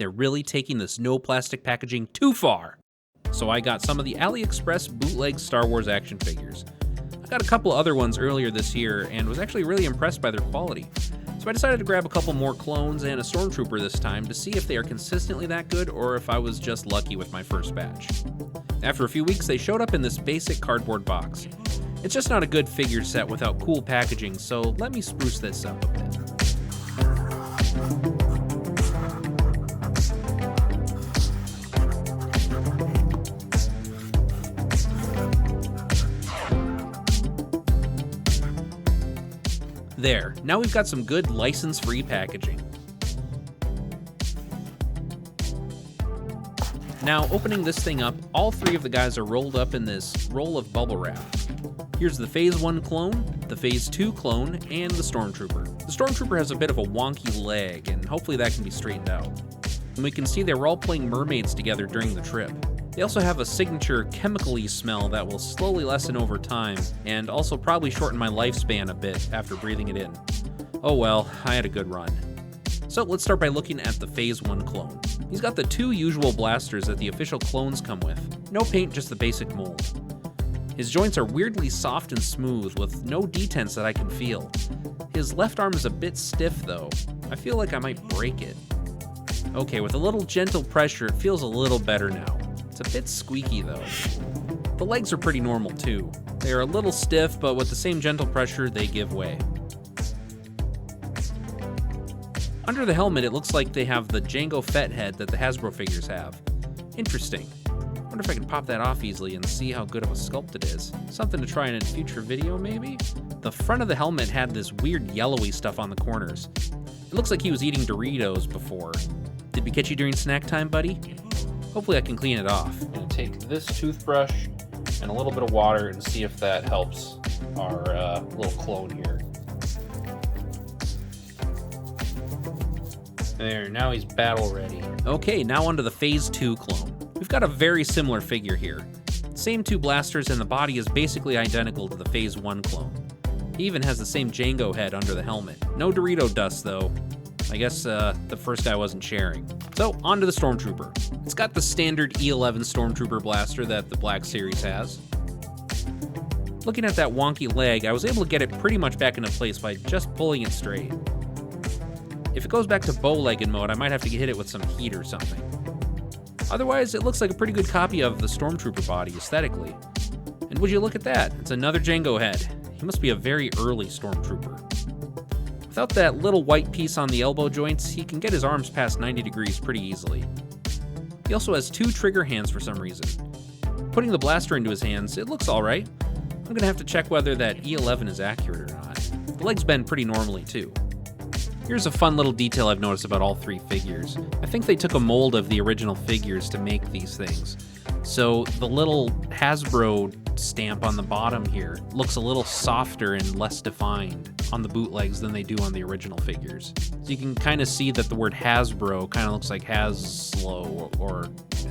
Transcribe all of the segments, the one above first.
they're really taking this no plastic packaging too far. So I got some of the AliExpress bootleg Star Wars action figures. I got a couple other ones earlier this year and was actually really impressed by their quality. So I decided to grab a couple more clones and a Stormtrooper this time to see if they are consistently that good or if I was just lucky with my first batch. After a few weeks, they showed up in this basic cardboard box. It's just not a good figure set without cool packaging, so let me spruce this up a bit. There, now we've got some good license-free packaging. Now, opening this thing up, all three of the guys are rolled up in this roll of bubble wrap. Here's the Phase 1 clone, the Phase 2 clone, and the Stormtrooper. The Stormtrooper has a bit of a wonky leg, and hopefully that can be straightened out. And we can see they were all playing mermaids together during the trip. They also have a signature chemical-y smell that will slowly lessen over time, and also probably shorten my lifespan a bit after breathing it in. Oh well, I had a good run. So let's start by looking at the Phase 1 clone. He's got the two usual blasters that the official clones come with. No paint, just the basic mold. His joints are weirdly soft and smooth, with no detents that I can feel. His left arm is a bit stiff though. I feel like I might break it. Okay, with a little gentle pressure, it feels a little better now. It's a bit squeaky though. The legs are pretty normal too. They are a little stiff, but with the same gentle pressure, they give way. Under the helmet, it looks like they have the Jango Fett head that the Hasbro figures have. Interesting. I wonder if I can pop that off easily and see how good of a sculpt it is. Something to try in a future video, maybe? The front of the helmet had this weird yellowy stuff on the corners. It looks like he was eating Doritos before. Did we catch you during snack time, buddy? Hopefully I can clean it off. I'm gonna take this toothbrush and a little bit of water and see if that helps our little clone here. There, now he's battle ready. Okay, now onto the Phase 2 clone. We've got a very similar figure here. Same two blasters and the body is basically identical to the Phase 1 clone. He even has the same Jango head under the helmet. No Dorito dust though. I guess the first guy wasn't sharing. So, onto the Stormtrooper. It's got the standard E11 Stormtrooper blaster that the Black Series has. Looking at that wonky leg, I was able to get it pretty much back into place by just pulling it straight. If it goes back to bow-legged mode, I might have to hit it with some heat or something. Otherwise, it looks like a pretty good copy of the Stormtrooper body aesthetically. And would you look at that? It's another Jango head. He must be a very early Stormtrooper. Without that little white piece on the elbow joints, he can get his arms past 90 degrees pretty easily. He also has two trigger hands for some reason. Putting the blaster into his hands, it looks alright. I'm gonna have to check whether that E11 is accurate or not. The legs bend pretty normally too. Here's a fun little detail I've noticed about all three figures. I think they took a mold of the original figures to make these things. So the little Hasbro stamp on the bottom here looks a little softer and less defined on the bootlegs than they do on the original figures. So you can kind of see that the word Hasbro kind of looks like Haslo or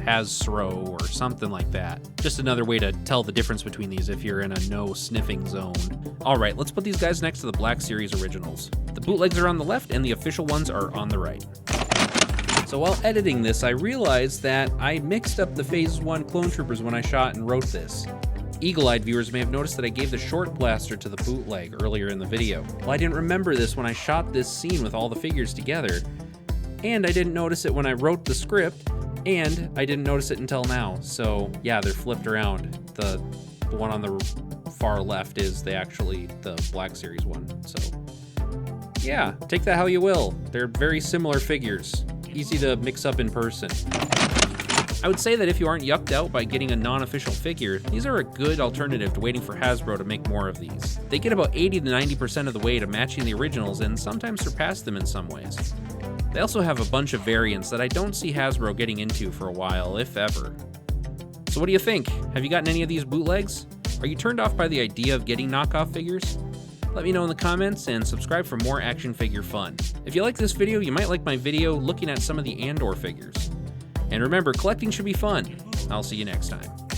Hasro or something like that. Just another way to tell the difference between these if you're in a no sniffing zone. Alright, let's put these guys next to the Black Series originals. The bootlegs are on the left and the official ones are on the right. So while editing this, I realized that I mixed up the Phase 1 Clone Troopers when I shot and wrote this. Eagle-eyed viewers may have noticed that I gave the short blaster to the bootleg earlier in the video. Well, I didn't remember this when I shot this scene with all the figures together, and I didn't notice it when I wrote the script, and I didn't notice it until now. So yeah, they're flipped around. The one on the far left is the Black Series one. So yeah, take that how you will. They're very similar figures. Easy to mix up in person. I would say that if you aren't yucked out by getting a non-official figure, these are a good alternative to waiting for Hasbro to make more of these. They get about 80 to 90% of the way to matching the originals and sometimes surpass them in some ways. They also have a bunch of variants that I don't see Hasbro getting into for a while, if ever. So what do you think? Have you gotten any of these bootlegs? Are you turned off by the idea of getting knockoff figures? Let me know in the comments and subscribe for more action figure fun. If you like this video, you might like my video looking at some of the Andor figures. And remember, collecting should be fun. I'll see you next time.